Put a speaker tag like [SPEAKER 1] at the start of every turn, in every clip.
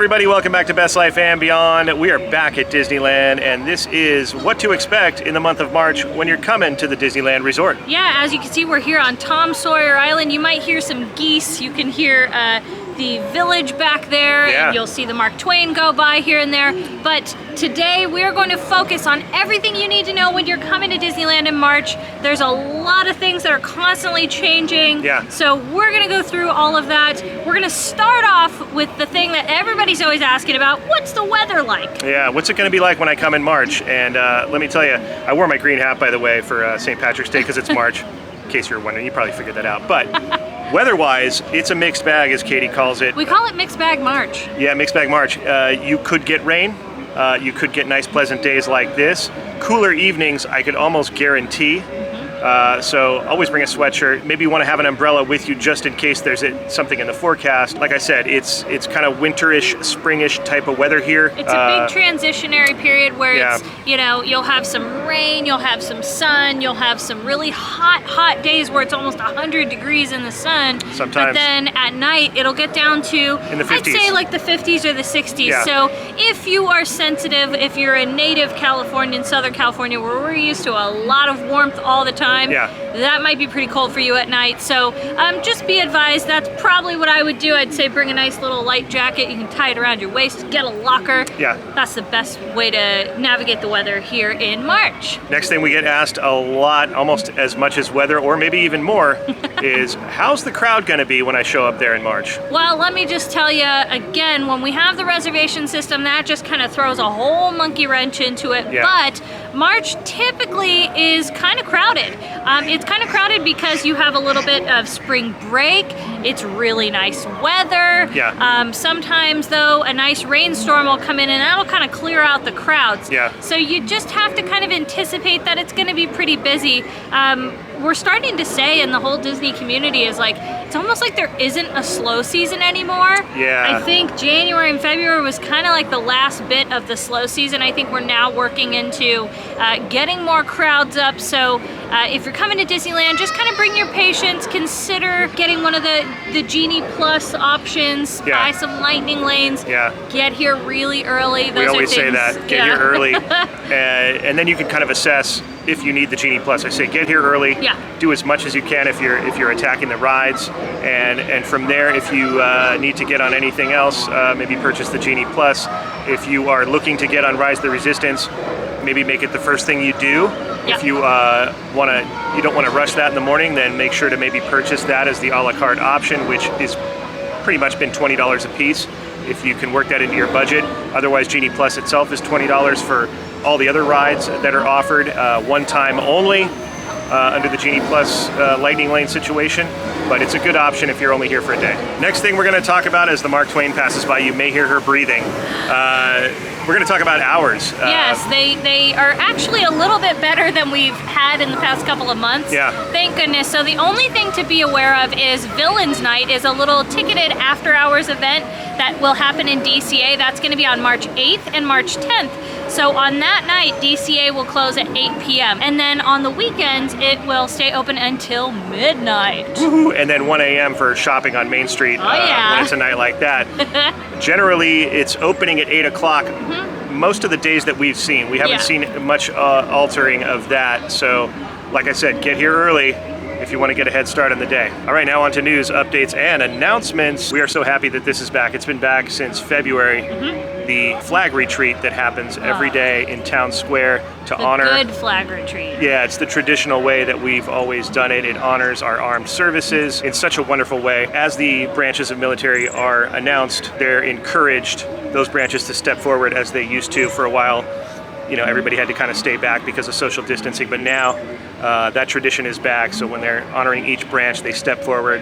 [SPEAKER 1] everybody, welcome back to Best Life and Beyond. We are back at Disneyland, and this is what to expect in the month of March when you're coming to the Disneyland Resort.
[SPEAKER 2] Yeah, as you can see, we're here on Tom Sawyer Island. You might hear some geese. You can hear the village back there,
[SPEAKER 1] Yeah.
[SPEAKER 2] and you'll see the Mark Twain go by here and there. But today we are going to focus on everything you need to know when you're coming to Disneyland in March. There's a lot of things that are constantly changing.
[SPEAKER 1] Yeah.
[SPEAKER 2] So we're gonna go through all of that. We're gonna start off with the thing that everybody's always asking about. What's the weather like?
[SPEAKER 1] Yeah, what's it going to be like when I come in March? And let me tell you, I wore my green hat, by the way, for St. Patrick's Day because it's March. In case you're wondering, you probably figured that out. But weather-wise, it's a mixed bag, as Katie calls it.
[SPEAKER 2] We call it Mixed Bag March.
[SPEAKER 1] Yeah, mixed bag March. You could get rain. You could get nice, pleasant days like this. Cooler evenings, I could almost guarantee. So always bring a sweatshirt. Maybe you want to have an umbrella with you just in case there's something in the forecast. Like I said, it's kind of winterish, springish type of weather here.
[SPEAKER 2] It's a big transitionary period where
[SPEAKER 1] Yeah.
[SPEAKER 2] it's, you know, you'll have some rain, you'll have some sun, you'll have some really hot days where it's almost 100 degrees in the sun.
[SPEAKER 1] Sometimes.
[SPEAKER 2] But then at night, it'll get down to,
[SPEAKER 1] In the 50s.
[SPEAKER 2] I'd say like the 50s or the 60s.
[SPEAKER 1] Yeah.
[SPEAKER 2] So if you are sensitive, if you're a native Californian, Southern California, where we're used to a lot of warmth all the time,
[SPEAKER 1] Yeah.
[SPEAKER 2] that might be pretty cold for you at night. So just be advised, that's probably what I would do. I'd say bring a nice little light jacket. You can tie it around your waist, get a locker.
[SPEAKER 1] Yeah.
[SPEAKER 2] That's the best way to navigate the weather here in March.
[SPEAKER 1] Next thing we get asked a lot, almost as much as weather, or maybe even more, is how's the crowd going to be when I show up there in March?
[SPEAKER 2] Well, let me just tell you again, when we have the reservation system, that just kind of throws a whole monkey wrench into it.
[SPEAKER 1] Yeah.
[SPEAKER 2] But March typically is kind of crowded. It's kind of crowded because you have a little bit of spring break. It's really nice weather.
[SPEAKER 1] Yeah.
[SPEAKER 2] Sometimes though, a nice rainstorm will come in and that'll kind of clear out the crowds.
[SPEAKER 1] Yeah.
[SPEAKER 2] So you just have to kind of anticipate that it's going to be pretty busy. We're starting to say, and the whole Disney community is like, it's almost like there isn't a slow season anymore.
[SPEAKER 1] Yeah.
[SPEAKER 2] I think January and February was kind of like the last bit of the slow season. I think we're now working into getting more crowds up. So if you're coming to Disneyland, just kind of bring your patience. Consider getting one of the Genie Plus options.
[SPEAKER 1] Yeah.
[SPEAKER 2] Buy some lightning lanes.
[SPEAKER 1] Yeah.
[SPEAKER 2] Get here really early. Those
[SPEAKER 1] We always
[SPEAKER 2] are
[SPEAKER 1] say
[SPEAKER 2] things,
[SPEAKER 1] that, get here early, and then you can kind of assess if you need the Genie Plus. I say get here early,
[SPEAKER 2] Yeah.
[SPEAKER 1] do as much as you can if you're attacking the rides, and from there, if you need to get on anything else, maybe purchase the Genie Plus. If you are looking to get on Rise of the Resistance, maybe make it the first thing you do.
[SPEAKER 2] Yeah.
[SPEAKER 1] If you you don't want to rush that in the morning, then make sure to maybe purchase that as the a la carte option, which is pretty much been $20 a piece if you can work that into your budget. Otherwise, Genie Plus itself is $20 for all the other rides that are offered, one time only under the Genie Plus lightning lane situation, but it's a good option if you're only here for a day. Next thing we're going to talk about as the Mark Twain passes by, you may hear her breathing. We're going to talk about hours.
[SPEAKER 2] Yes, they are actually a little bit better than we've had in the past couple of months.
[SPEAKER 1] Yeah.
[SPEAKER 2] Thank goodness. So the only thing to be aware of is Villains Night is a little ticketed after hours event that will happen in DCA. That's going to be on March 8th and March 10th. So on that night, DCA will close at 8 p.m. And then on the weekends, it will stay open until midnight.
[SPEAKER 1] Woohoo, and then 1 a.m. for shopping on Main Street
[SPEAKER 2] yeah.
[SPEAKER 1] when it's a night like that. Generally, it's opening at 8 o'clock. Most of the days that we've seen, we haven't
[SPEAKER 2] Yeah.
[SPEAKER 1] seen much altering of that. So, like I said, get here early if you want to get a head start on the day. All right, now on to news, updates, and announcements. We are so happy that this is back. It's been back since February. The flag retreat that happens every day in Town Square to honor.
[SPEAKER 2] The good flag retreat.
[SPEAKER 1] Yeah, it's the traditional way that we've always done it. It honors our armed services in such a wonderful way. As the branches of military are announced, they're encouraged, those branches, to step forward as they used to for a while. You know, everybody had to kind of stay back because of social distancing, but now that tradition is back. So when they're honoring each branch, they step forward,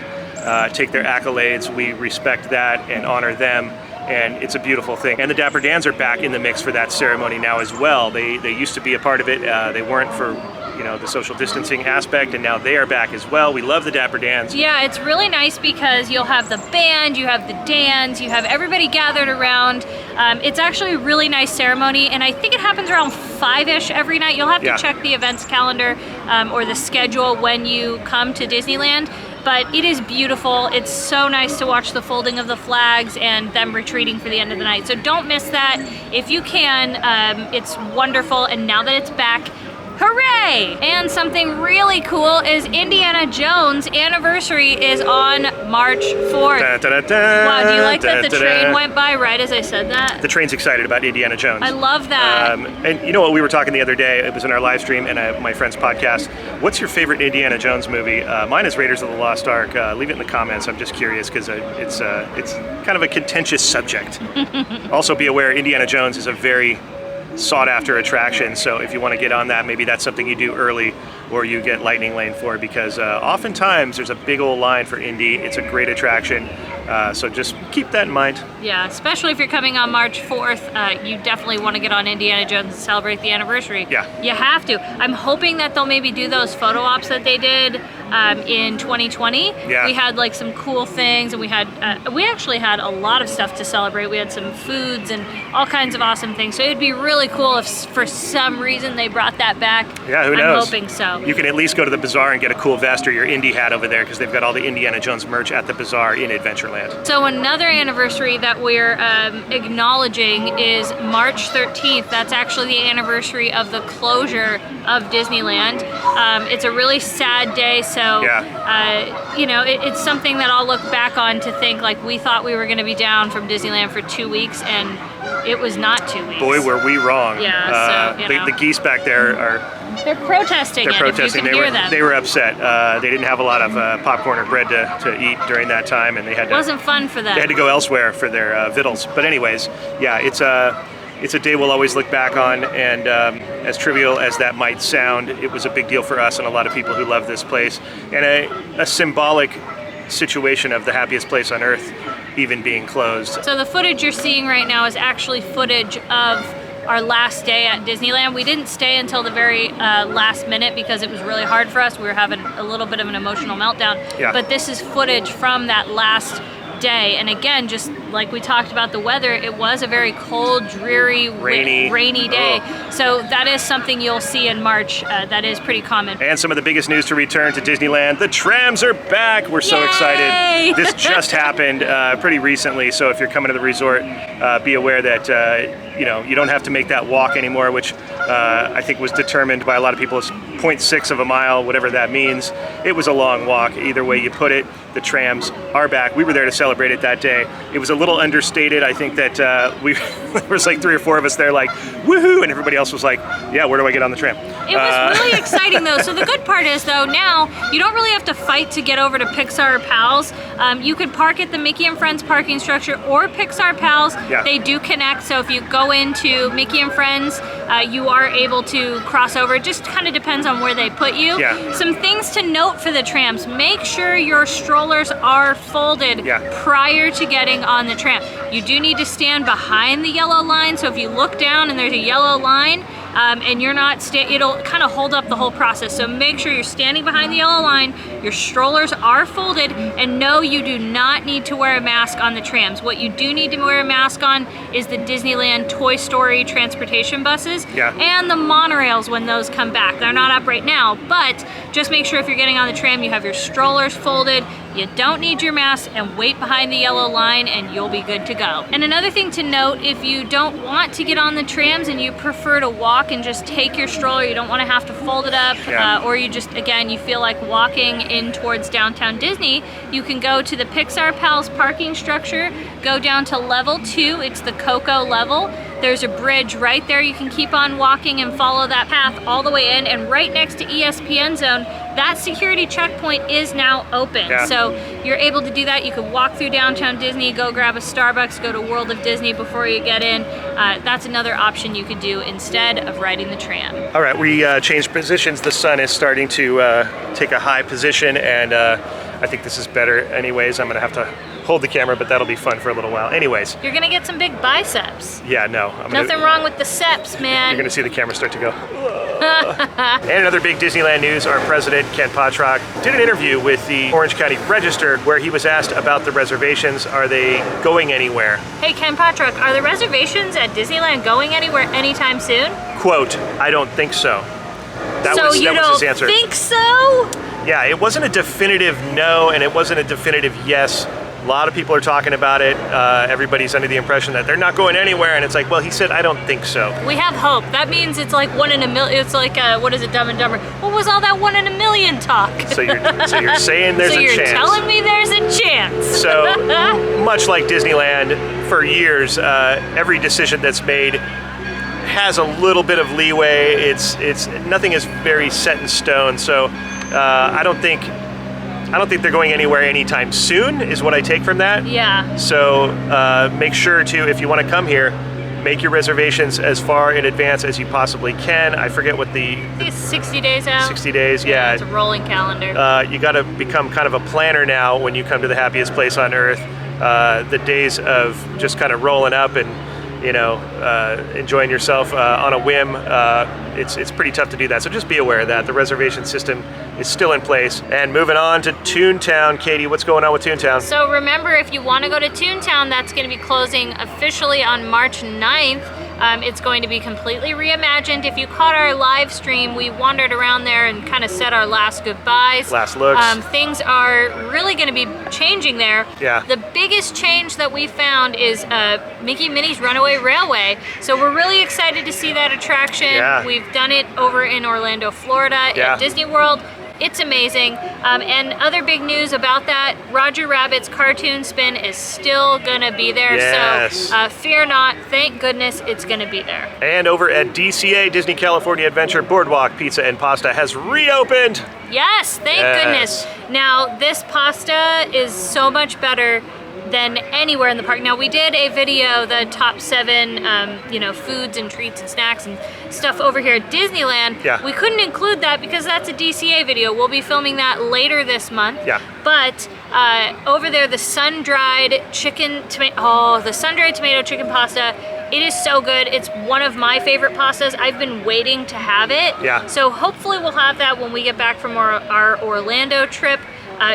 [SPEAKER 1] take their accolades. We respect that and honor them. And it's a beautiful thing. And the Dapper Dans are back in the mix for that ceremony now as well. They used to be a part of it. They weren't for the social distancing aspect, and now they are back as well. We love the Dapper Dans.
[SPEAKER 2] Yeah, it's really nice because you'll have the band, you have the Dans, you have everybody gathered around. It's actually a really nice ceremony, and I think it happens around 5-ish every night. You'll have to check the events calendar or the schedule when you come to Disneyland. but it is beautiful. It's so nice to watch the folding of the flags and them retreating for the end of the night. So don't miss that. If you can, it's wonderful. And now that it's back, hooray! And something really cool is Indiana Jones' anniversary is on March 4th.
[SPEAKER 1] Da, da, da, da,
[SPEAKER 2] Wow, do you like that the
[SPEAKER 1] da, da,
[SPEAKER 2] train
[SPEAKER 1] da.
[SPEAKER 2] went by right as I said that?
[SPEAKER 1] The train's excited about Indiana Jones.
[SPEAKER 2] I love that.
[SPEAKER 1] And you know what, we were talking the other day, it was in our live stream and my friend's podcast. What's your favorite Indiana Jones movie? Mine is Raiders of the Lost Ark. Leave it in the comments. I'm just curious because it's kind of a contentious subject. Also be aware, Indiana Jones is a very sought after attraction, so if you want to get on that, maybe that's something you do early or you get lightning lane for, because oftentimes there's a big old line for Indy. It's a great attraction, so just keep that in mind.
[SPEAKER 2] Yeah, especially if you're coming on March 4th, you definitely want to get on Indiana Jones and celebrate the anniversary.
[SPEAKER 1] Yeah.
[SPEAKER 2] You have to. I'm hoping that they'll maybe do those photo ops that they did in 2020.
[SPEAKER 1] Yeah.
[SPEAKER 2] We had like some cool things, and we actually had a lot of stuff to celebrate. We had some foods and all kinds of awesome things. So it'd be really cool if for some reason they brought that back.
[SPEAKER 1] Yeah, who knows?
[SPEAKER 2] I'm hoping so.
[SPEAKER 1] You can at least go to the bazaar and get a cool vest or your Indy hat over there, because they've got all the Indiana Jones merch at the bazaar in Adventureland.
[SPEAKER 2] So another anniversary that we're acknowledging is March 13th. That's actually the anniversary of the closure of Disneyland. It's a really sad day, so you know, it's something that I'll look back on to think like we thought we were going to be down from Disneyland for 2 weeks, and it was not 2 weeks.
[SPEAKER 1] Boy, were we wrong.
[SPEAKER 2] Yeah, so, you know.
[SPEAKER 1] The geese back there are...
[SPEAKER 2] They're protesting.
[SPEAKER 1] They're protesting.
[SPEAKER 2] If you can hear them.
[SPEAKER 1] They were upset. They didn't have a lot of popcorn or bread to eat during that time, and they had to.
[SPEAKER 2] It wasn't fun for them.
[SPEAKER 1] They had to go elsewhere for their victuals. But anyways, yeah, it's a day we'll always look back on, and as trivial as that might sound, it was a big deal for us and a lot of people who love this place, and a symbolic situation of the happiest place on earth even being closed.
[SPEAKER 2] So the footage you're seeing right now is actually footage of our last day at Disneyland. We didn't stay until the very last minute because it was really hard for us. We were having a little bit of an emotional meltdown.
[SPEAKER 1] Yeah.
[SPEAKER 2] But this is footage from that last day. And again, just like we talked about the weather, it was a very cold, dreary, rainy day. So that is something you'll see in March. That is pretty common.
[SPEAKER 1] And some of the biggest news to return to Disneyland, the trams are back. We're so
[SPEAKER 2] Yay!
[SPEAKER 1] excited. This just happened pretty recently. So if you're coming to the resort, be aware that you know, you don't have to make that walk anymore, which I think was determined by a lot of people as 0.6 of a mile, whatever that means. It was a long walk. Either way you put it, the trams are back. We were there to celebrate it that day. It was a little understated. I think that there was like 3 or 4 of us there like, woohoo, and everybody else was like, yeah, where do I get on the tram?
[SPEAKER 2] It was really exciting though. So the good part is though, now you don't really have to fight to get over to Pixar Pals. You could park at the Mickey and Friends parking structure or Pixar Pals.
[SPEAKER 1] Yeah.
[SPEAKER 2] They do connect. So if you go into Mickey and Friends, you are able to cross over. It just kind of depends on where they put you.
[SPEAKER 1] Yeah.
[SPEAKER 2] Some things to note for the trams. Make sure your strollers are folded prior to getting on the tram. You do need to stand behind the yellow line. So if you look down and there's a yellow line, and you're not, it'll kind of hold up the whole process. So make sure you're standing behind the yellow line, your strollers are folded, and no, you do not need to wear a mask on the trams. What you do need to wear a mask on is the Disneyland Toy Story transportation buses and the monorails when those come back. They're not up right now, but just make sure if you're getting on the tram, you have your strollers folded, you don't need your mask, and wait behind the yellow line and you'll be good to go. And another thing to note, if you don't want to get on the trams and you prefer to walk and just take your stroller, you don't want to have to fold it up, or you just, again, you feel like walking in towards downtown Disney, you can go to the Pixar Pals parking structure, go down to level 2, it's the Coco level. There's a bridge right there. You can keep on walking and follow that path all the way in, and right next to ESPN Zone, that security checkpoint is now open. So you're able to do that. You could walk through downtown Disney, go grab a Starbucks, go to World of Disney before you get in. That's another option you could do instead of riding the tram.
[SPEAKER 1] All right, we changed positions. The sun is starting to take a high position, and I think this is better anyways. I'm gonna have to hold the camera, but that'll be fun for a little while. Anyways.
[SPEAKER 2] You're gonna get some big biceps.
[SPEAKER 1] Yeah, no.
[SPEAKER 2] Nothing wrong with the seps, man.
[SPEAKER 1] You're gonna see the camera start to go. And another big Disneyland news, our president, Ken Potrock, did an interview with the Orange County Register where he was asked about the reservations. Are they going anywhere?
[SPEAKER 2] Hey, Ken Potrock, are the reservations at Disneyland going anywhere anytime soon?
[SPEAKER 1] Quote, I don't think so. That was his answer.
[SPEAKER 2] Think so?
[SPEAKER 1] Yeah, it wasn't a definitive no, and it wasn't a definitive yes. A lot of people are talking about it. Everybody's under the impression that they're not going anywhere, and it's like, well, he said, I don't think so.
[SPEAKER 2] We have hope. That means it's like 1 in a million. It's like, what is it, Dumb and Dumber? What was all that 1 in a million talk?
[SPEAKER 1] So you're saying there's a chance.
[SPEAKER 2] So you're telling me there's a chance.
[SPEAKER 1] So much like Disneyland, for years, every decision that's made has a little bit of leeway. It's nothing is very set in stone. So I don't think they're going anywhere anytime soon, is what I take from that.
[SPEAKER 2] Yeah.
[SPEAKER 1] So make sure to, if you want to come here, make your reservations as far in advance as you possibly can. I forget what
[SPEAKER 2] I think it's 60 days out.
[SPEAKER 1] 60 days, yeah.
[SPEAKER 2] It's a rolling calendar.
[SPEAKER 1] You got to become kind of a planner now when you come to the happiest place on earth. The days of just kind of rolling up and enjoying yourself on a whim, it's pretty tough to do that. So just be aware of that. The reservation system is still in place. And moving on to Toontown, Katie, what's going on with Toontown?
[SPEAKER 2] So remember, if you want to go to Toontown, that's going to be closing officially on March 9th. It's going to be completely reimagined. If you caught our live stream, we wandered around there and kind of said our last goodbyes.
[SPEAKER 1] Last looks.
[SPEAKER 2] Things are really going to be changing there.
[SPEAKER 1] Yeah.
[SPEAKER 2] The biggest change that we found is Mickey Minnie's Runaway Railway. So we're really excited to see that attraction.
[SPEAKER 1] Yeah.
[SPEAKER 2] We've done it over in Orlando, Florida at Disney World. It's amazing. And other big news about that, Roger Rabbit's cartoon spin is still gonna be there.
[SPEAKER 1] Yes.
[SPEAKER 2] So fear not, thank goodness it's gonna be there.
[SPEAKER 1] And over at DCA, Disney California Adventure, Boardwalk Pizza and Pasta has reopened.
[SPEAKER 2] Yes, thank goodness. Now this pasta is so much better than anywhere in the park. Now we did a video, the top 7 foods and treats and snacks and stuff over here at Disneyland.
[SPEAKER 1] Yeah.
[SPEAKER 2] We couldn't include that because that's a DCA video. We'll be filming that later this month.
[SPEAKER 1] Yeah.
[SPEAKER 2] But over there, the sun-dried the sun-dried tomato chicken pasta, it is so good. It's one of my favorite pastas. I've been waiting to have it.
[SPEAKER 1] Yeah.
[SPEAKER 2] So hopefully we'll have that when we get back from our Orlando trip.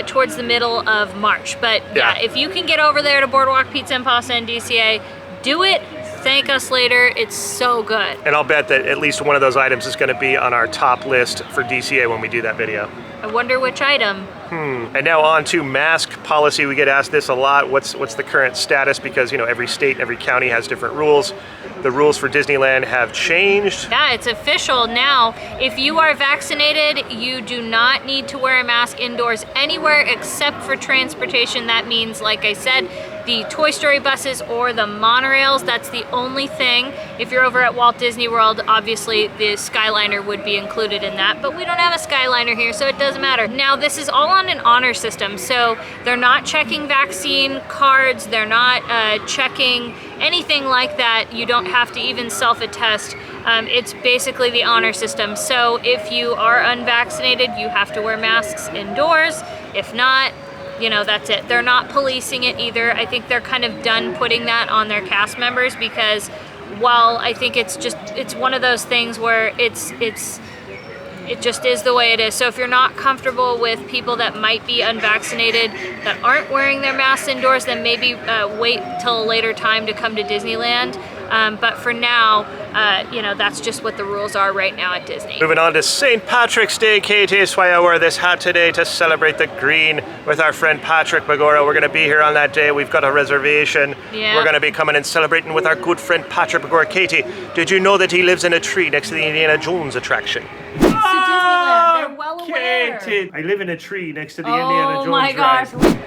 [SPEAKER 2] Towards the middle of March. But yeah, if you can get over there to Boardwalk Pizza and Pasta and DCA, do it. Thank us later. It's so good.
[SPEAKER 1] And I'll bet that at least one of those items is going to be on our top list for DCA when we do that video.
[SPEAKER 2] I wonder which item.
[SPEAKER 1] And now on to mask policy. We get asked this a lot. What's the current status? Because every state, every county has different rules. The rules for Disneyland have changed.
[SPEAKER 2] Yeah, it's official now. If you are vaccinated, you do not need to wear a mask indoors anywhere except for transportation. That means, like I said, the Toy Story buses or the monorails. That's the only thing. If you're over at Walt Disney World, obviously the Skyliner would be included in that, but we don't have a Skyliner here, so it doesn't matter. Now, this is all on an honor system, so they're not checking vaccine cards, they're not checking anything like that. You don't have to even self-attest. It's basically the honor system. So if you are unvaccinated, you have to wear masks indoors. If not, that's it. They're not policing it either. I think they're kind of done putting that on their cast members because while I think it's one of those things where it just is the way it is. So if you're not comfortable with people that might be unvaccinated that aren't wearing their masks indoors, then maybe wait till a later time to come to Disneyland. But for now, that's just what the rules are right now at Disney.
[SPEAKER 1] Moving on to St. Patrick's Day, Katie. That's why I wore this hat today, to celebrate the green with our friend Patrick Magora. We're going to be here on that day. We've got a reservation.
[SPEAKER 2] Yeah.
[SPEAKER 1] We're going to be coming and celebrating with our good friend Patrick Magora. Katie, did you know that he lives in a tree next to the Indiana Jones attraction?
[SPEAKER 2] Disneyland. They're well aware.
[SPEAKER 1] Katie, I live in a tree next to the Indiana Jones
[SPEAKER 2] Oh my gosh.
[SPEAKER 1] ride.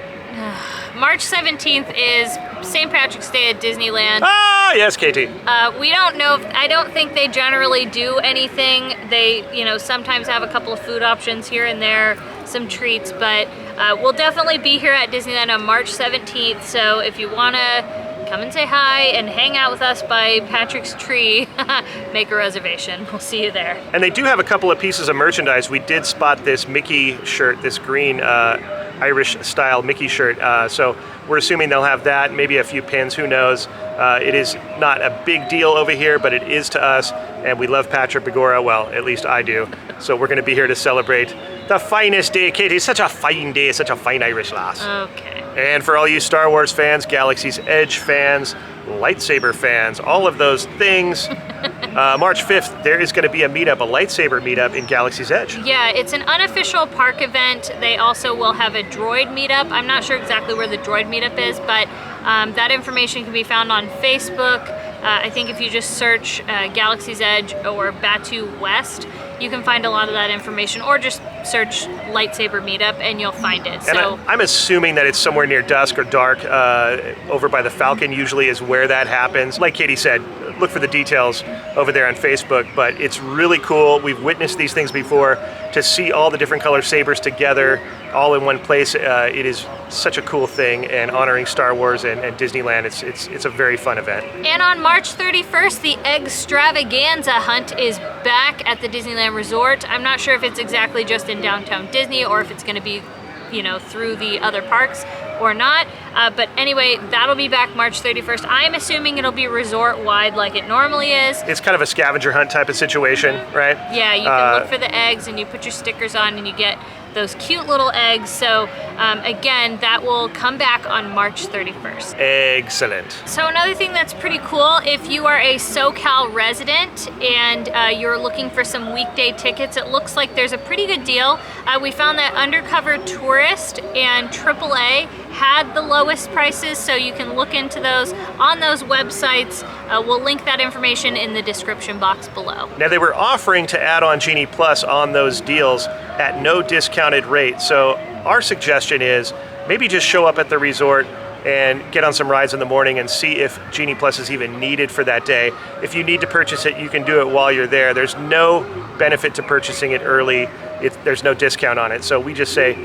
[SPEAKER 2] March 17th is St. Patrick's Day at Disneyland.
[SPEAKER 1] Ah, yes, Katie.
[SPEAKER 2] We don't know I don't think they generally do anything. They, sometimes have a couple of food options here and there, some treats, but we'll definitely be here at Disneyland on March 17th. So if you want to come and say hi and hang out with us by Patrick's tree, make a reservation. We'll see you there.
[SPEAKER 1] And they do have a couple of pieces of merchandise. We did spot this Mickey shirt, this green Irish style Mickey shirt. So we're assuming they'll have that, maybe a few pins, who knows. It is not a big deal over here, but it is to us. And we love Patrick Magora. Well, at least I do. So we're going to be here to celebrate the finest day, Katie. Such a fine day, such a fine Irish lass.
[SPEAKER 2] Okay.
[SPEAKER 1] And for all you Star Wars fans, Galaxy's Edge fans, lightsaber fans, all of those things, March 5th, there is going to be a meetup, a lightsaber meetup in Galaxy's Edge.
[SPEAKER 2] Yeah, it's an unofficial park event. They also will have a droid meetup. I'm not sure exactly where the droid meetup is, but that information can be found on Facebook. I think if you just search Galaxy's Edge or Batu West, you can find a lot of that information, or just search lightsaber meetup and you'll find it.
[SPEAKER 1] And
[SPEAKER 2] So
[SPEAKER 1] I'm assuming that it's somewhere near dusk or dark, over by the Falcon usually is where that happens. Like Katie said, look for the details over there on Facebook, but it's really cool. We've witnessed these things before. To see all the different color sabers together all in one place, it is such a cool thing, and honoring Star Wars and Disneyland, it's a very fun event.
[SPEAKER 2] And on March 31st, the Extravaganza Hunt is back at the Disneyland Resort. I'm not sure if it's exactly just in downtown Disney or if it's going to be, you know, through the other parks or not. But anyway, that'll be back March 31st. I'm assuming it'll be resort-wide like it normally is.
[SPEAKER 1] It's kind of a scavenger hunt type of situation, right?
[SPEAKER 2] Yeah, you can look for the eggs and you put your stickers on and you get those cute little eggs. So again, that will come back on March 31st.
[SPEAKER 1] Excellent.
[SPEAKER 2] So another thing that's pretty cool, if you are a SoCal resident and you're looking for some weekday tickets, it looks like there's a pretty good deal. We found that Undercover Tourist and AAA had the lowest prices, so you can look into those on those websites. We'll link that information in the description box below.
[SPEAKER 1] Now, they were offering to add on Genie Plus on those deals at no discounted rate. So our suggestion is maybe just show up at the resort and get on some rides in the morning and see if Genie Plus is even needed for that day. If you need to purchase it, you can do it while you're there. There's no benefit to purchasing it early. There's no discount on it. So we just say,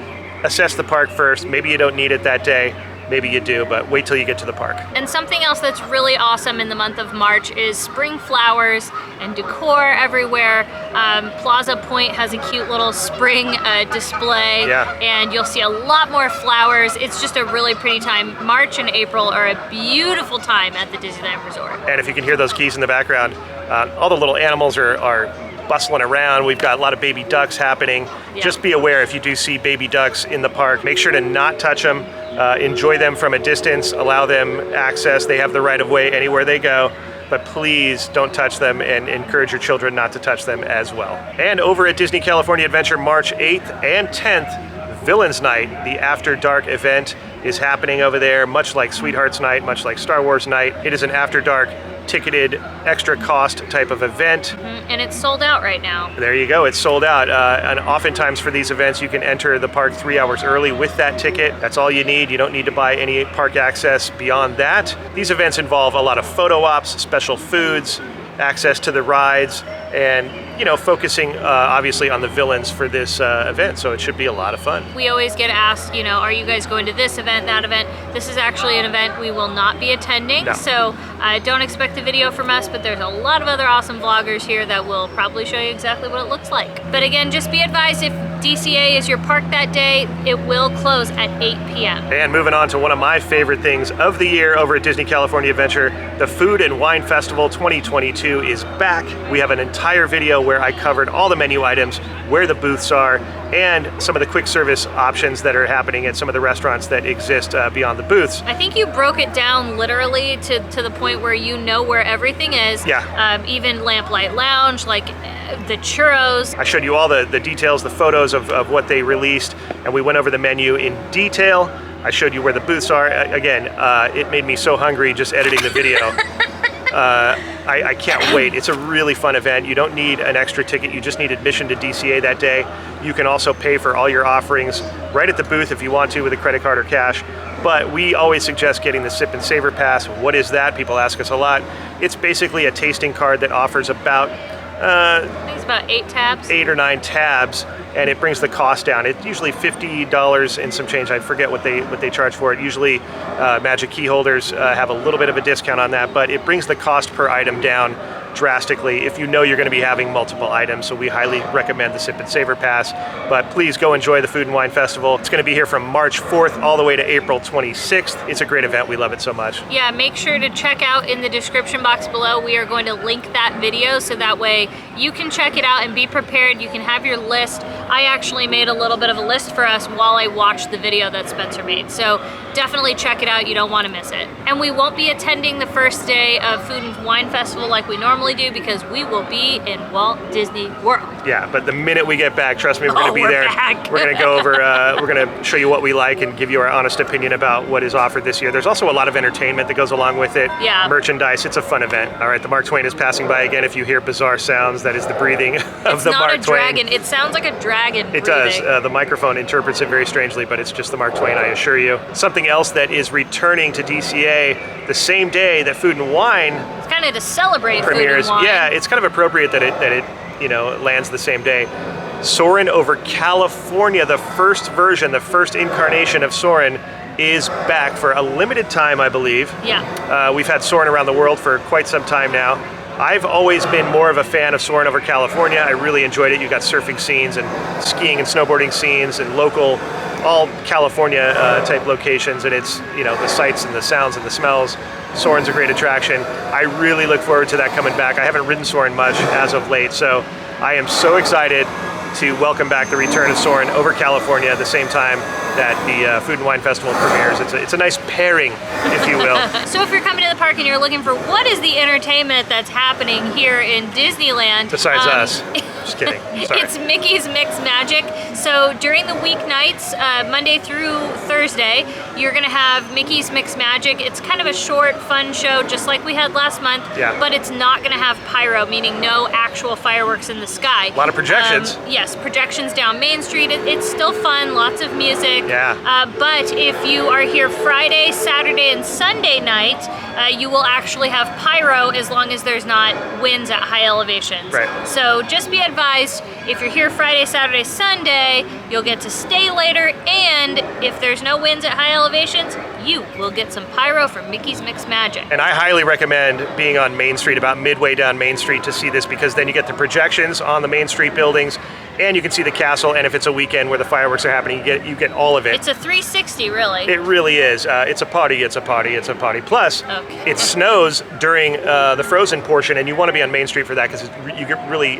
[SPEAKER 1] assess the park first. Maybe you don't need it that day. Maybe you do, but wait till you get to the park.
[SPEAKER 2] And something else that's really awesome in the month of March is spring flowers and decor everywhere. Plaza Point has a cute little spring display, and you'll see a lot more flowers. It's just a really pretty time. March and April are a beautiful time at the Disneyland Resort.
[SPEAKER 1] And if you can hear those geese in the background, all the little animals are bustling around. We've got a lot of baby ducks happening.
[SPEAKER 2] Yeah.
[SPEAKER 1] Just be aware if you do see baby ducks in the park, make sure to not touch them. Enjoy them from a distance, allow them access. They have the right of way anywhere they go, but please don't touch them, and encourage your children not to touch them as well. And over at Disney California Adventure, March 8th and 10th, Villains Night, the After Dark event, is happening over there, much like Sweethearts Night, much like Star Wars Night. It is an After Dark ticketed extra cost type of event.
[SPEAKER 2] And it's sold out right now.
[SPEAKER 1] There you go, it's sold out. And oftentimes for these events, you can enter the park 3 hours early with that ticket. That's all you need. You don't need to buy any park access beyond that. These events involve a lot of photo ops, special foods, access to the rides, and focusing obviously on the villains for this event, so it should be a lot of fun.
[SPEAKER 2] We always get asked, are you guys going to this event, that event? This is actually an event we will not be attending, so don't expect a video from us, but there's a lot of other awesome vloggers here that will probably show you exactly what it looks like. But again, just be advised, if DCA is your park that day, it will close at 8 p.m.
[SPEAKER 1] And moving on to one of my favorite things of the year over at Disney California Adventure, the Food and Wine Festival 2022 is back. We have an entire video where I covered all the menu items, where the booths are, and some of the quick service options that are happening at some of the restaurants that exist beyond the booths.
[SPEAKER 2] I think you broke it down literally to the point where you know where everything is.
[SPEAKER 1] Yeah.
[SPEAKER 2] Even Lamplight Lounge, like the churros.
[SPEAKER 1] I showed you all the details, the photos of what they released, and we went over the menu in detail. I showed you where the booths are. Again, it made me so hungry just editing the video. I can't wait. It's a really fun event. You don't need an extra ticket. You just need admission to DCA that day. You can also pay for all your offerings right at the booth if you want to with a credit card or cash. But we always suggest getting the Sip and Savor Pass. What is that? People ask us a lot. It's basically a tasting card that offers about
[SPEAKER 2] I think it's about 8 tabs.
[SPEAKER 1] 8 or 9 tabs, and it brings the cost down. It's usually $50 and some change. I forget what they charge for it. Usually Magic Key holders have a little bit of a discount on that, but it brings the cost per item down drastically if you know you're going to be having multiple items. So we highly recommend the Sip and Savor Pass. But please go enjoy the Food and Wine Festival. It's going to be here from March 4th all the way to April 26th. It's a great event. We love it so much.
[SPEAKER 2] Yeah, make sure to check out in the description box below. We are going to link that video so that way you can check it out and be prepared. You can have your list I actually made a little bit of a list for us while I watched the video that Spencer made. So definitely check it out, you don't want to miss it. And we won't be attending the first day of Food and Wine Festival like we normally do because we will be in Walt Disney World.
[SPEAKER 1] Yeah, but the minute we get back, trust me, we're going to be there.
[SPEAKER 2] Back.
[SPEAKER 1] We're going to go over, we're going to show you what we like and give you our honest opinion about what is offered this year. There's also a lot of entertainment that goes along with it.
[SPEAKER 2] Yeah.
[SPEAKER 1] Merchandise, it's a fun event. All right, the Mark Twain is passing by again. If you hear bizarre sounds, that is the breathing of the Mark Twain. It's not a dragon,
[SPEAKER 2] it sounds like a dragon breathing.
[SPEAKER 1] It does. The microphone interprets it very strangely, but it's just the Mark Twain, I assure you. Something else that is returning to DCA the same day that Food and Wine
[SPEAKER 2] it's kind of to celebrate
[SPEAKER 1] premieres.
[SPEAKER 2] Food and Wine.
[SPEAKER 1] Yeah, it's kind of appropriate that it lands the same day. Soarin' over California, the first version, the first incarnation of Soarin' is back for a limited time, I believe.
[SPEAKER 2] Yeah.
[SPEAKER 1] We've had Soarin' around the world for quite some time now. I've always been more of a fan of Soarin' over California. I really enjoyed it. You got surfing scenes and skiing and snowboarding scenes and local, all California type locations, and it's, the sights and the sounds and the smells. Soarin's a great attraction. I really look forward to that coming back. I haven't ridden Soarin' much as of late, so I am so excited to welcome back the return of Soarin' over California at the same time that the Food and Wine Festival premieres. It's a nice pairing, if you will.
[SPEAKER 2] So if you're coming to the park and you're looking for what is the entertainment that's happening here in Disneyland.
[SPEAKER 1] Besides us. Just kidding. Sorry.
[SPEAKER 2] It's Mickey's Mix Magic. So during the weeknights, Monday through Thursday, you're gonna have Mickey's Mix Magic. It's kind of a short, fun show, just like we had last month, but it's not gonna have pyro, meaning no actual fireworks in the sky.
[SPEAKER 1] A lot of projections.
[SPEAKER 2] Yes, projections down Main Street. It's still fun, lots of music.
[SPEAKER 1] Yeah.
[SPEAKER 2] But if you are here Friday, Saturday, and Sunday night, you will actually have pyro as long as there's not winds at high elevations.
[SPEAKER 1] Right.
[SPEAKER 2] So just be advised, if you're here Friday, Saturday, Sunday, you'll get to stay later, and if there's no winds at high elevations, you will get some pyro from Mickey's Mix Magic.
[SPEAKER 1] And I highly recommend being on Main Street, about midway down Main Street, to see this, because then you get the projections on the Main Street buildings, and you can see the castle, and if it's a weekend where the fireworks are happening, you get all of it.
[SPEAKER 2] It's a 360, really.
[SPEAKER 1] It really is. It's a party, it's a party, it's a party. Plus, it snows during the frozen portion, and you want to be on Main Street for that, because you get really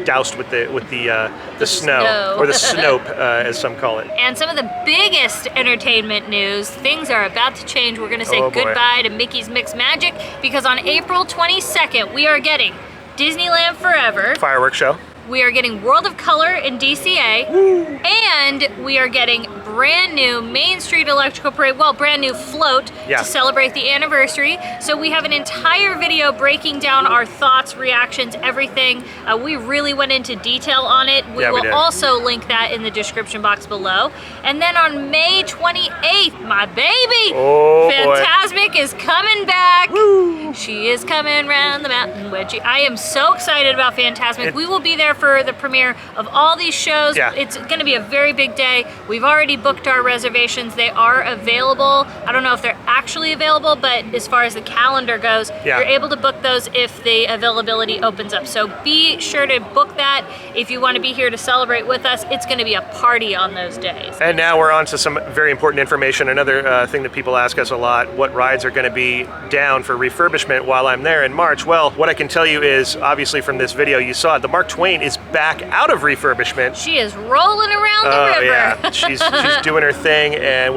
[SPEAKER 1] doused with the snow, or the snope, as some call it.
[SPEAKER 2] And some of the biggest entertainment news, things are about to change. We're going to say goodbye to Mickey's Mix Magic, because on April 22nd, we are getting Disneyland Forever.
[SPEAKER 1] Fireworks show.
[SPEAKER 2] We are getting World of Color in DCA. Woo. And we are getting brand new Main Street Electrical Parade, brand new float to celebrate the anniversary. So we have an entire video breaking down our thoughts, reactions, everything. We really went into detail on it. We will also link that in the description box below. And then on May 28th, my baby, Fantasmic is coming back. Woo. She is coming round the mountain wedgie. I am so excited about Fantasmic. We will be there for the premiere of all these shows. It's going to be a very big day. We've already booked our reservations. They are available. I don't know if they're actually available, but as far as the calendar goes, you're able to book those if the availability opens up. So be sure to book that if you want to be here to celebrate with us. It's going to be a party on those days.
[SPEAKER 1] And now we're on to some very important information. Another thing that people ask us a lot, what rides are going to be down for refurbishment while I'm there in March? Well, what I can tell you is, obviously from this video you saw it, the Mark Twain is back out of refurbishment.
[SPEAKER 2] She is rolling around the river.
[SPEAKER 1] Yeah, she's doing her thing, and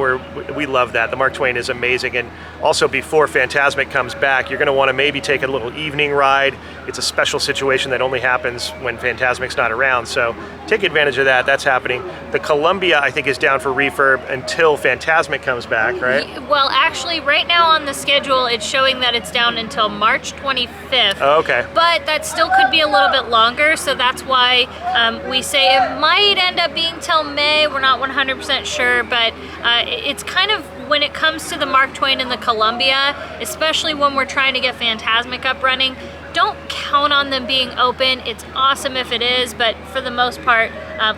[SPEAKER 1] we love that. The Mark Twain is amazing. And also, before Fantasmic comes back, you're going to want to maybe take a little evening ride. It's a special situation that only happens when Fantasmic's not around, so take advantage of that. That's happening. The Columbia, I think, is down for refurb until Fantasmic comes back, right?
[SPEAKER 2] Well, actually, right now on the schedule, it's showing that it's down until March 25th.
[SPEAKER 1] Oh, okay.
[SPEAKER 2] But that still could be a little bit longer, so that's why we say it might end up being till May. We're not 100% sure, but it's kind of, when it comes to the Mark Twain and the Columbia, especially when we're trying to get Fantasmic up running, don't count on them being open. It's awesome if it is, but for the most part,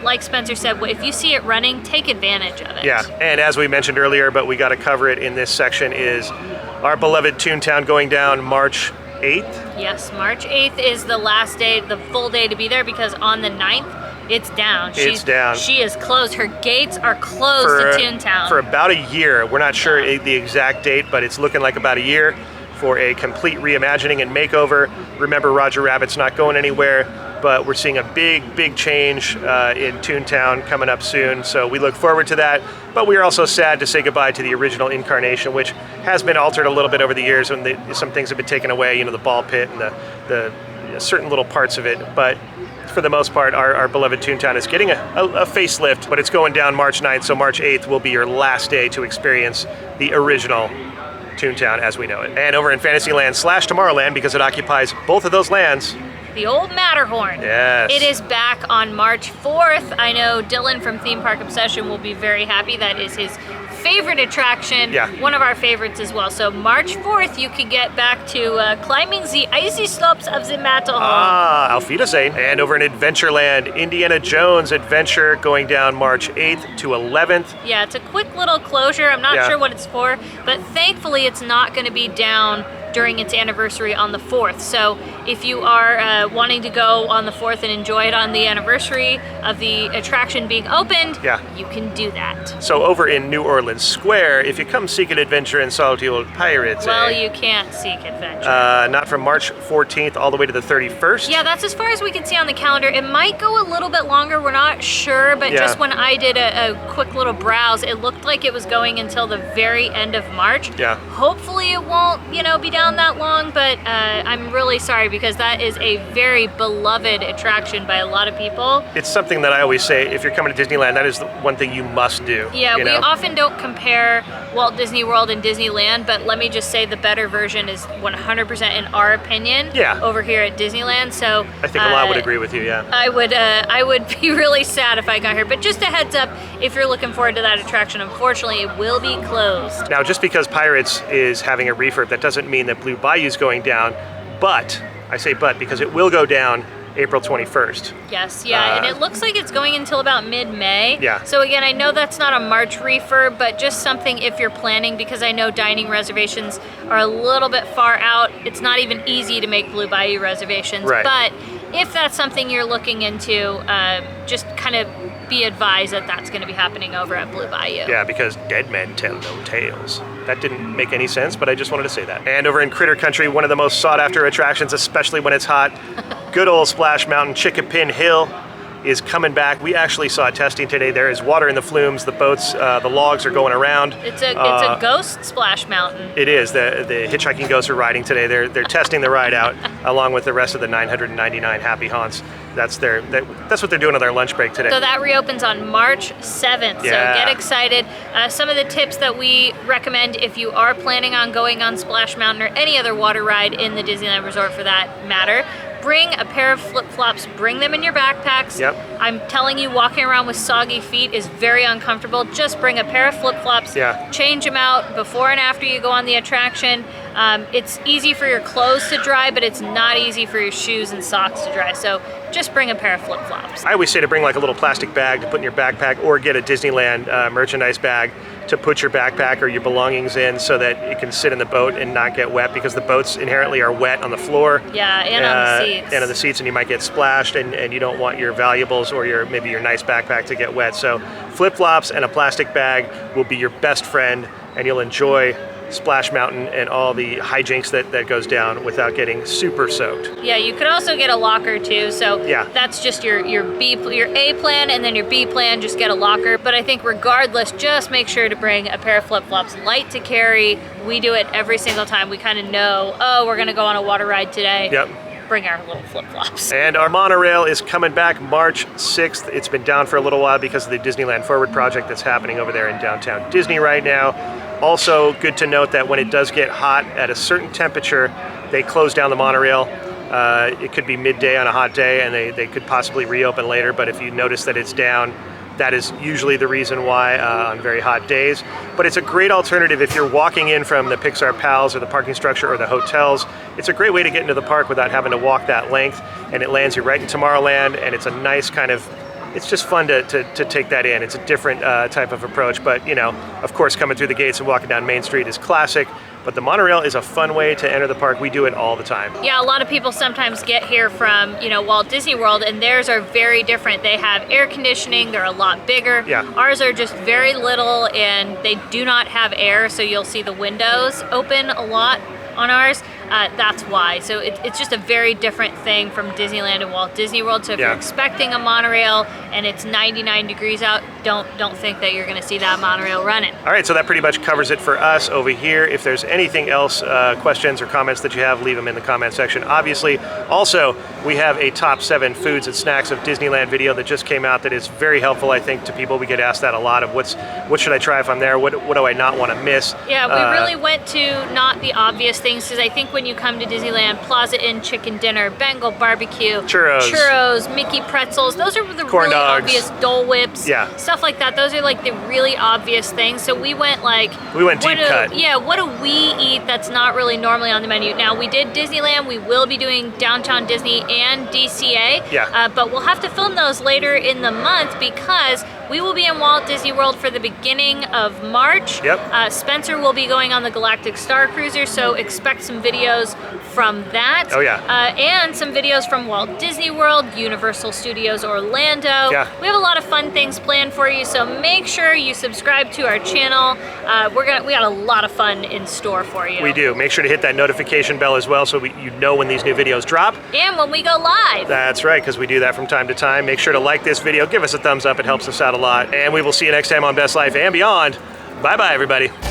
[SPEAKER 2] like Spencer said, if you see it running, take advantage of it.
[SPEAKER 1] Yeah, and as we mentioned earlier, but we got to cover it in this section, is our beloved Toontown going down March 8th?
[SPEAKER 2] Yes, March 8th is the last day, the full day to be there, because on the 9th, it's down. She's down. She is closed. Her gates are closed to Toontown.
[SPEAKER 1] For about a year. We're not sure the exact date, but it's looking like about a year for a complete reimagining and makeover. Remember, Roger Rabbit's not going anywhere. but we're seeing a big change in Toontown coming up soon, so we look forward to that. But we are also sad to say goodbye to the original incarnation, which has been altered a little bit over the years when some things have been taken away, you know, the ball pit and the certain little parts of it. But for the most part, our beloved Toontown is getting a facelift, but it's going down March 9th, so March 8th will be your last day to experience the original Toontown as we know it. And over in Fantasyland / Tomorrowland, because it occupies both of those lands,
[SPEAKER 2] the old Matterhorn.
[SPEAKER 1] Yes.
[SPEAKER 2] It is back on March 4th. I know Dylan from Theme Park Obsession will be very happy. That is his favorite attraction.
[SPEAKER 1] Yeah.
[SPEAKER 2] One of our favorites as well. So March 4th, you can get back to climbing the icy slopes of the Matterhorn.
[SPEAKER 1] Auf Wiedersehen. And over in Adventureland, Indiana Jones Adventure going down March 8th to 11th.
[SPEAKER 2] Yeah, it's a quick little closure. I'm not sure what it's for, but thankfully it's not going to be down during its anniversary on the 4th. So if you are wanting to go on the 4th and enjoy it on the anniversary of the attraction being opened, you can do that.
[SPEAKER 1] So over in New Orleans Square, if you come seek an adventure and salty old pirates,
[SPEAKER 2] well, you can't seek adventure.
[SPEAKER 1] Not from March 14th all the way to the 31st.
[SPEAKER 2] Yeah, that's as far as we can see on the calendar. It might go a little bit longer, we're not sure, but just when I did a quick little browse, it looked like it was going until the very end of March.
[SPEAKER 1] Yeah.
[SPEAKER 2] Hopefully it won't, be down that long, but I'm really sorry because that is a very beloved attraction by a lot of people.
[SPEAKER 1] It's something that I always say, if you're coming to Disneyland, that is the one thing you must do.
[SPEAKER 2] Yeah, we often don't compare Walt Disney World and Disneyland, but let me just say the better version is 100% in our opinion over here at Disneyland. So
[SPEAKER 1] I think a lot would agree with you,
[SPEAKER 2] I would be really sad if I got here, but just a heads up, if you're looking forward to that attraction, unfortunately it will be closed.
[SPEAKER 1] Now, just because Pirates is having a refurb, that doesn't mean that Blue Bayou's going down, but, I say but because it will go down April 21st.
[SPEAKER 2] Yes, and it looks like it's going until about mid-May.
[SPEAKER 1] Yeah.
[SPEAKER 2] So again, I know that's not a March refurb, but just something if you're planning, because I know dining reservations are a little bit far out. It's not even easy to make Blue Bayou reservations.
[SPEAKER 1] Right.
[SPEAKER 2] But if that's something you're looking into, just kind of be advised that that's going to be happening over at Blue Bayou.
[SPEAKER 1] Yeah, because dead men tell no tales. That didn't make any sense, but I just wanted to say that. And over in Critter Country, one of the most sought after attractions, especially when it's hot, good old Splash Mountain Chickapin Hill is coming back. We actually saw testing today. There is water in the flumes. The boats, the logs are going around.
[SPEAKER 2] It's a ghost Splash Mountain.
[SPEAKER 1] It is. The hitchhiking ghosts are riding today. They're testing the ride out along with the rest of the 999 happy haunts. That's what they're doing on their lunch break today.
[SPEAKER 2] So that reopens on March 7th. So get excited. Some of the tips that we recommend if you are planning on going on Splash Mountain or any other water ride in the Disneyland Resort for that matter, bring a pair of flip-flops, bring them in your backpacks.
[SPEAKER 1] Yep.
[SPEAKER 2] I'm telling you, walking around with soggy feet is very uncomfortable. Just bring a pair of flip-flops, change them out before and after you go on the attraction. It's easy for your clothes to dry, but it's not easy for your shoes and socks to dry. So just bring a pair of flip-flops.
[SPEAKER 1] I always say to bring like a little plastic bag to put in your backpack, or get a Disneyland merchandise bag to put your backpack or your belongings in so that it can sit in the boat and not get wet, because the boats inherently are wet on the floor.
[SPEAKER 2] Yeah, and on the seats.
[SPEAKER 1] And on the seats, and you might get splashed, and you don't want your valuables or maybe your nice backpack to get wet. So flip-flops and a plastic bag will be your best friend, and you'll enjoy Splash Mountain and all the hijinks that goes down without getting super soaked.
[SPEAKER 2] Yeah, you could also get a locker too. So that's just your A plan, and then your B plan, just get a locker. But I think regardless, just make sure to bring a pair of flip-flops, light to carry. We do it every single time. We kind of know, oh, we're gonna go on a water ride today.
[SPEAKER 1] Yep.
[SPEAKER 2] Bring our little flip-flops.
[SPEAKER 1] And our monorail is coming back March 6th. It's been down for a little while because of the Disneyland Forward project that's happening over there in downtown Disney right now. Also, good to note that when it does get hot at a certain temperature, they close down the monorail. It could be midday on a hot day, and they could possibly reopen later, but if you notice that it's down, that is usually the reason why on very hot days. But it's a great alternative if you're walking in from the Pixar Pals or the parking structure or the hotels. It's a great way to get into the park without having to walk that length, and it lands you right in Tomorrowland, and it's a nice kind of, it's just fun to take that in. It's a different type of approach, but of course, coming through the gates and walking down Main Street is classic. But the monorail is a fun way to enter the park. We do it all the time.
[SPEAKER 2] Yeah, a lot of people sometimes get here from, Walt Disney World, and theirs are very different. They have air conditioning, they're a lot bigger.
[SPEAKER 1] Yeah.
[SPEAKER 2] Ours are just very little, and they do not have air, so you'll see the windows open a lot on ours. that's why. So it's just a very different thing from Disneyland and Walt Disney World. So if you're expecting a monorail and it's 99 degrees out, don't think that you're going to see that monorail running.
[SPEAKER 1] All right, so that pretty much covers it for us over here. If there's anything else, questions or comments that you have, leave them in the comment section. Obviously, also, we have a top 7 foods and snacks of Disneyland video that just came out that is very helpful, I think, to people. We get asked that a lot of what should I try if I'm there? What do I not want to miss?
[SPEAKER 2] Yeah, we really went to not the obvious things, because I think when you come to Disneyland, Plaza Inn chicken dinner, Bengal barbecue, churros, Mickey pretzels, those are the
[SPEAKER 1] corn
[SPEAKER 2] really
[SPEAKER 1] dogs,
[SPEAKER 2] obvious, Dole Whips, stuff like that. Those are like the really obvious things. So we went
[SPEAKER 1] deep cut.
[SPEAKER 2] Yeah, what do we eat that's not really normally on the menu? Now, we did Disneyland. We will be doing Downtown Disney and DCA, but we'll have to film those later in the month because we will be in Walt Disney World for the beginning of March. Spencer will be going on the Galactic Star Cruiser, so expect some videos from that. And some videos from Walt Disney World, Universal Studios Orlando. We have a lot of fun things planned for you, so make sure you subscribe to our channel. We got a lot of fun in store for you.
[SPEAKER 1] We do. Make sure to hit that notification bell as well so you know when these new videos drop.
[SPEAKER 2] And when we go live.
[SPEAKER 1] That's right, because we do that from time to time. Make sure to like this video, give us a thumbs up, it helps us out a lot. And we will see you next time on Best Life and Beyond. Bye-bye, everybody.